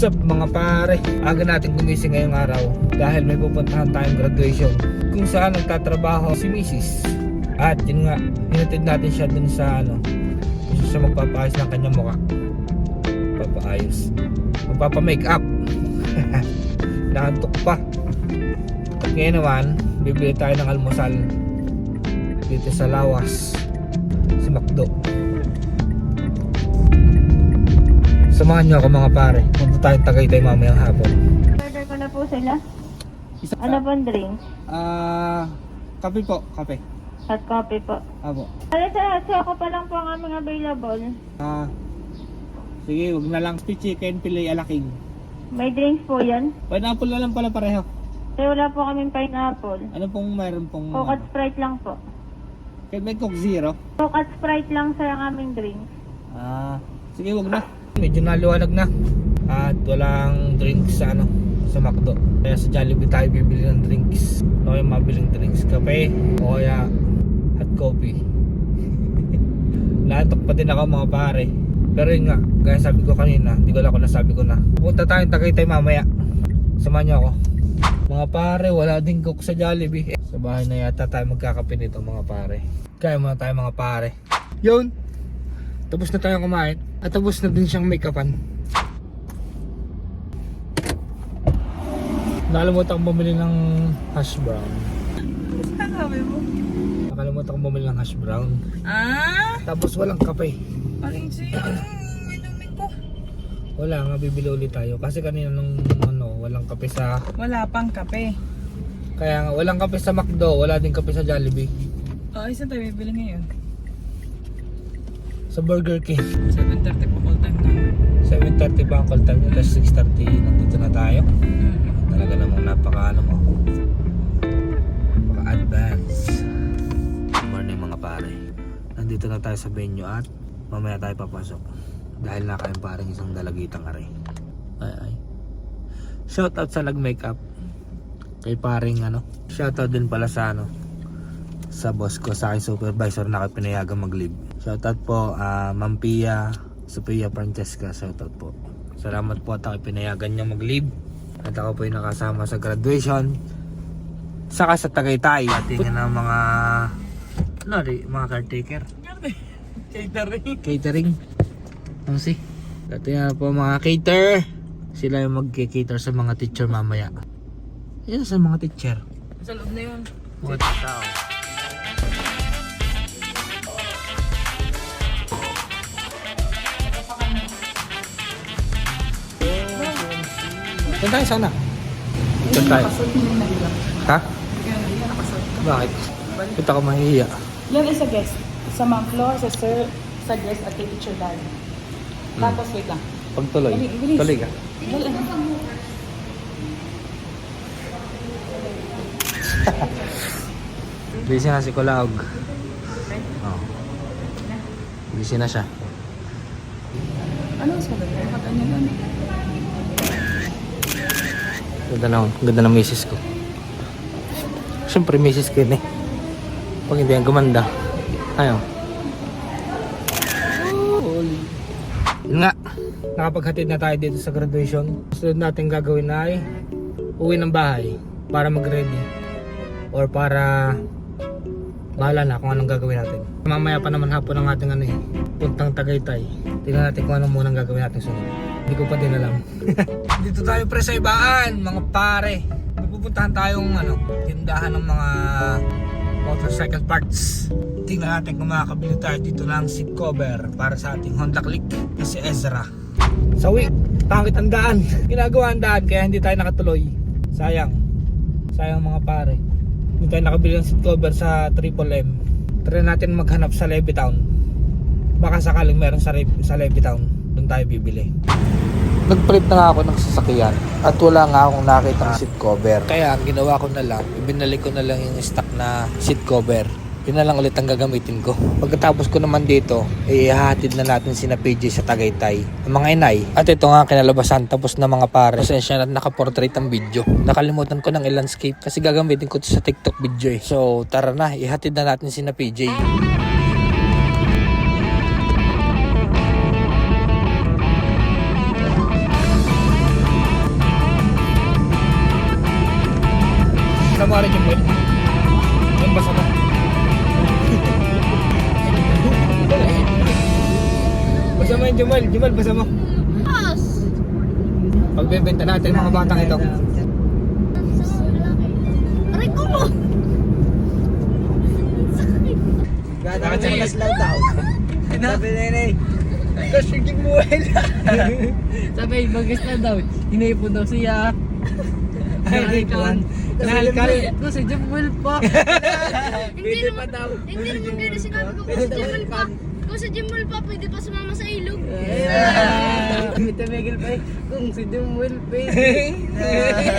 What's up mga pare? Aga natin gumising ngayong araw dahil may pupuntahan tayong graduation kung saan nagtatrabaho si Mrs. At yun nga, hinatid natin siya dun sa kung siya magpapaayos ng kanyang mukha. Magpapa-make up. Nakantok pa. At ngayon naman, bibili tayo ng almusal dito sa Lawas, si McDo. Samahan nyo ako mga pare. Punta tayong Tagaytay mamayang hapon. Order ko na po sila. Isa Ano pong drink? Kape po, kape. Hot coffee po. Apo. So ako pa lang po ang aming available. Sige, wag na lang chicken, pilay, alaking. May drinks po yan. Pineapple na lang pala pareho. Pero wala po kaming pineapple. Ano pong mayroon pong... Coke at Sprite lang po. Kaya may Coke Zero? Coke at Sprite lang sa aming drinks. Sige, wag na. Medyo naluwanag na. At walang drinks sa sa McDo. Kaya sa Jollibee tayo bibili ng drinks. Ano yung mabiling drinks? Kape o kaya hot coffee. Naantok pa din ako mga pare. Pero yun nga, gaya sabi ko kanina, hindi ko lang kung nasabi ko na. Pupunta tayong Tagaytay mamaya. Samahan niyo ako. Mga pare, wala din cook sa Jollibee. Sa bahay na yata tayo magkakape nito mga pare. Kaya muna tayo mga pare. Yun! Tapos na tayong kumain. At tapos na din siyang make-upan. Nakalimutan kong bumili ng hash brown. Sabi mo? Nakalimutan kong bumili ng hash brown. Tapos walang kape. Aling siya. Inumin ko. Wala nga, bibili ulit tayo. Kasi kanina nung walang kape sa... Wala pang kape. Kaya nga, walang kape sa McDo. Wala din kape sa Jollibee. Saan tayo bibili ngayon? Sa Burger King. 7:30 pa call time namin. 7:30 pa ang call time nyo. Tapos 6:30 nandito na tayo. Talaga namang napaka-advance. Good morning mga pare. Nandito na tayo sa venue at mamaya tayo papasok. Dahil nakain parang isang dalagitang are. Ay. Shoutout sa nag-makeup. Kay paring Shoutout din pala sa sa boss ko, sa aking supervisor na kayo pinayagang mag-leave. Shoutout po Ma'am Pia, Sophia Francesca. Shoutout po. Salamat po at ako pinayagan niya mag-leave. At ako po yung nakasama sa graduation. Saka sa Tagaytay. Ating mga mga caretaker. Catering. Si. Dati nga po mga cater. Sila yung mag-cater sa mga teacher mamaya. Yan sa mga teacher. Sa loob na yun. Mga tao. Saan tayo sana? Saan tayo? Ha? Bakit? Kita ko mahihiya. Yan ay sa guest. Sa Ma'am Flor, sa Sir, sa guest at kay Teacher Dan. Tapos wait lang. Pagtuloy. Bilis. Tuloy ka. Busy na si Kulaog. Busy na siya. Ano sa loob? Ano yan? Ganda ng misis ko. Siyempre misis ko yun eh. Pag hindi yan gumanda. Ayaw. Yun nga, nakapaghatid na tayo dito sa graduation. Sunod natin gagawin na ay uwi ng bahay para mag-ready or para bahala na kung anong gagawin natin. Mamaya pa naman hapon ang ating puntang Tagaytay. Tingnan natin kung anong munang gagawin natin sunod. Hindi ko pa din alam. Dito tayo pre sa ibaan mga pare. Pupuntahan tayong tindahan ng mga motorcycle parts. Tingnan natin kung makakabili tayo dito ng seat cover para sa ating Honda Click na si Ezra. Sawi, pangit ang daan. Ginagawa ang daan kaya hindi tayo nakatuloy. Sayang mga pare. Hindi tayo nakabili ng seat cover sa Triple M. Try natin maghanap sa Levittown. Baka sakaling meron sa Levittown. Doon tayo bibili. Nagpalit na nga ako ng sasakyan at wala nga akong nakita ng seat cover. Kaya ang ginawa ko na lang, ibinalik ko na lang yung stock na seat cover. Yun na lang ulit ang gagamitin ko. Pagkatapos ko naman dito, ihahatid na natin sina PJ sa Tagaytay, ang mga inay. At ito nga kinalabasan, tapos na mga pare. Pasensya na nakaportrait ang video. Nakalimutan ko ng i-landscape kasi gagamitin ko ito sa TikTok video eh. So tara na, ihatid na natin sina PJ. Basa mo rin yung wet. Yung basa mo. Basa mo yung Jumal. Jumal, basa mo. Pagbebenta natin mga batang ito. Aray ko mo! Bakit siya naslaw daw? Sabi na yun eh. Kasiging mo Sabi, bagis na daw. Hinaipon daw siya. Hinaipon? Nalkal. No, si Jumwell pa. Hindi naman gano'n sinabi ko kung sa Jimul pa. Kung sa Jimul pa, pwede pa sumama sa ilog. Tumigil pa eh. Kung si Jumwell pa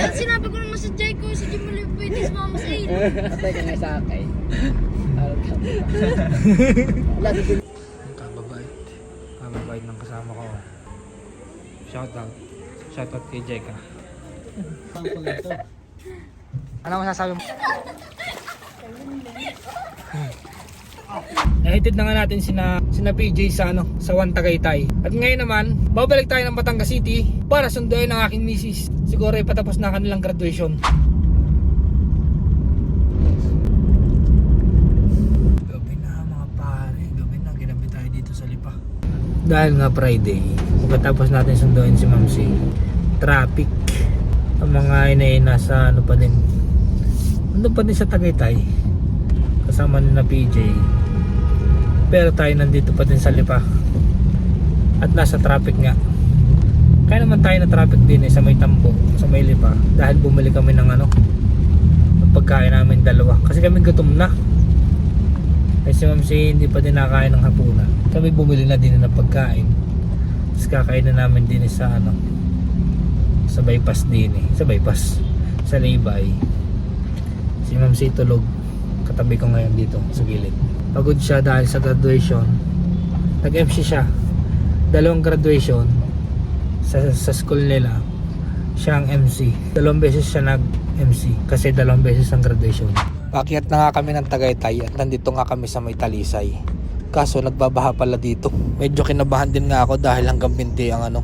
At sinabi ko naman sa Jai ko, sa Jimul pwede sumama sa ilog. Patay ka nga sa akay. Kababait ng kasama ko. Shoutout. Shoutout kay Jeka. Ano masasabi mo? Nahitid na nga natin sina PJ sa sa One Tagaytay. At ngayon naman, babalik tayo ng Batangas City para sunduin ang aking misis. Siguro ay patapos na kanilang graduation. Gabi na mga pare, gabi na, ginabi tayo dito sa Lipa. Dahil nga Friday, pagkatapos natin sunduin si Ma'am C, traffic. Ang mga ina sa pa din. Pa din sa Tagaytay. Kasama nila PJ. Pero tayo nandito pa din sa Lipa. At nasa traffic nga. Kaya naman tayo na traffic din sa may Tambo, sa may Lipa. Dahil bumili kami ng ng pagkain namin dalawa. Kasi kami gutom na. Ay si Ma'am C hindi pa din nakakain ng hapunan. Kami bumili na din ng pagkain. Tapos kakain na namin din sa sa bypass din sa bypass sa Laybay. Si Ma'am C tulog, katabi ko ngayon dito sa gilid. Pagod siya dahil sa graduation. Nag-MC siya, 2 graduation sa school nila. Siya ang MC, 2 beses siya nag-MC kasi 2 beses ang graduation. Pakyat na nga kami ng Tagaytay at nandito nga kami sa may Talisay. Kaso nagbabaha pala dito. Medyo kinabahan din nga ako dahil hanggang binti ang ang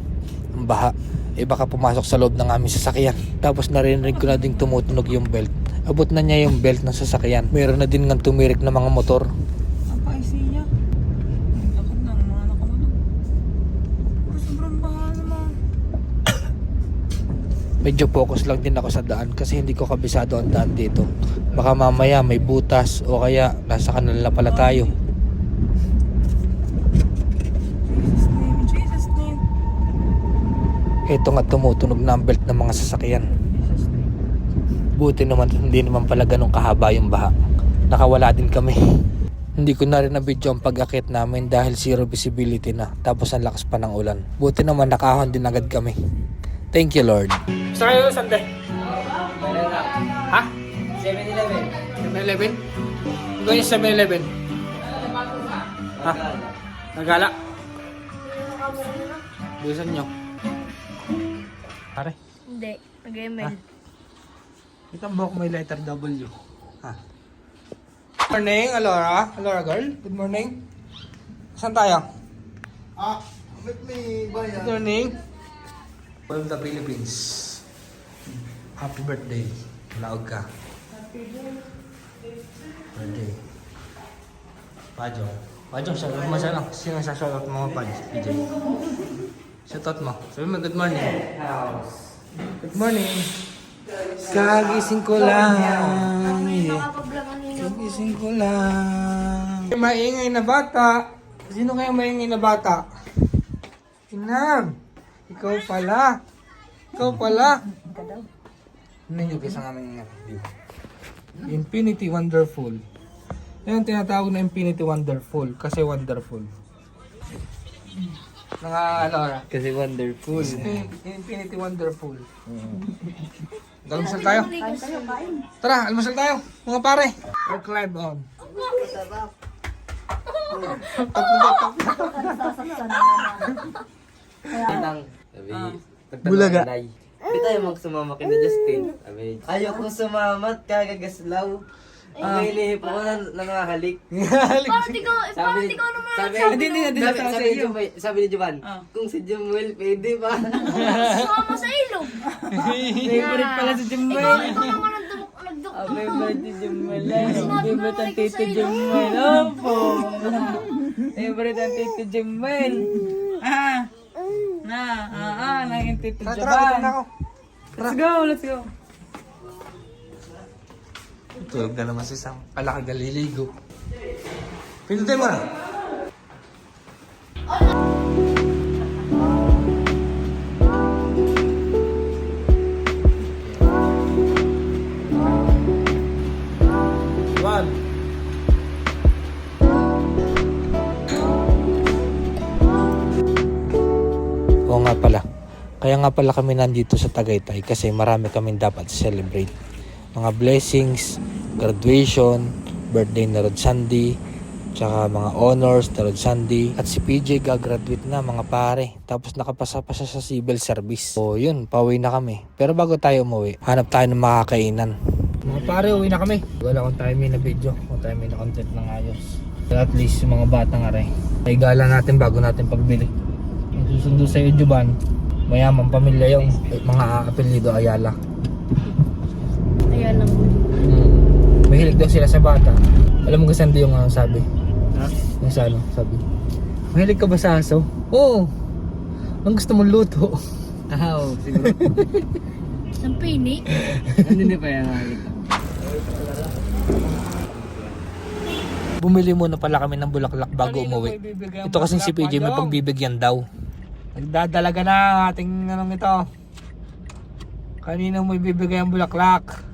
baha. Baka pumasok sa loob ng aming sasakyan. Tapos narinig ko na din tumutunog yung belt. Abot na niya yung belt ng sasakyan. Meron na din nga tumirik na mga motor. Apa isiya? Lakad na, mga nakamulog. Sobrang baha naman. Medyo focus lang din ako sa daan kasi hindi ko kabisado ang daan dito. Baka mamaya may butas o kaya nasa kanila pala tayo. Jesus name. Ito nga tumutunog na ang belt ng mga sasakyan. Buti naman hindi naman pala ganun kahaba yung baha. Nakawala din kami. Hindi ko na rin na-video ang pag-akit namin dahil zero visibility na. Tapos ang lakas pa ng ulan. Buti naman nakahon din agad kami. Thank you Lord. Saan kayo Sunday? Ha? 7-Eleven. 7-Eleven? Gawin yung 7-Eleven. Ha? Nagala? Bilisan nyo. Pare, Hindi, nag-email. kita mo kung may letter W. Ha? Good morning, Alora. Alora girl, good morning. Saan tayo? With me, bayan. Good morning. From the Philippines. Happy birthday. Laog ka. Happy birthday. Pajong. Pajong, shoutout mo siya lang. Sino sa shoutout mo Paj? PJ. Shoutout mo. Sabi mo, good morning. Good morning. Kagising ko lang. Kagising ko lang. Maingay na bata. Sino kaya maingay na bata? Inang. Ikaw pala. Ikaw pala. Ano yung guys ang aming view? Infinity Wonderful. Yan tinatawag na Infinity Wonderful kasi wonderful. Mga Alora. Kasi wonderful. Infinity Wonderful. Almusal tayo. Tara, almusal tayo. Mga pare. Work live on. Bulaga. Hindi tayo magsumama kina Justin. Sabi, ayoko sumamat, kagagaslaw. Ang hinihip ako na nangahalik. Bakit ikaw naman? Sabi ni Juban, kung si Jumwell, pwede ba? Sumama sa ilog. Favorite pala si Jumwell. Ikaw naman ang nagdukot Happy birthday, Jumel. Favorite ang Tito Jumel. Opo. Favorite ang Tito Jumel. Naging Tito Jumel. Let's go, let's go. Tulog na naman si Sam. Kala ka galiligo. Pinutay mo na. One. Oo nga pala. Kaya nga pala kami nandito sa Tagaytay kasi marami kaming dapat celebrate. Mga blessings, graduation, birthday na Rod Sandy, tsaka mga honors na Rod Sandy. At si PJ gagraduate na mga pare. Tapos nakapasa pa siya sa civil service. So yun, pauwi na kami. Pero bago tayo umuwi, hanap tayo ng makakainan. Mga pare, uwi na kami. Wala akong timing na video, kung timing na content ng ayos. So at least yung mga batang aray, ay gala natin bago natin pagbili. Yung susundo sa Yujuban, mayamang pamilya yung mga apelido Ayala. Ayan lang. Mahilig daw sila sa bata. Alam mo kung saan yung sabi? Ha? Yung sa ano, sabi. Mahilig ka ba sa aso? Oo. Ang gusto mong luto. Oo, siguro. Sampini? Hindi pa yan halik. Bumili muna pala kami ng bulaklak bago umuwi. Ito kasing si PJ may pagbibigyan daw. Nagdadalaga na ang ating anong ito. Kanina mo ibibigay ang bulaklak.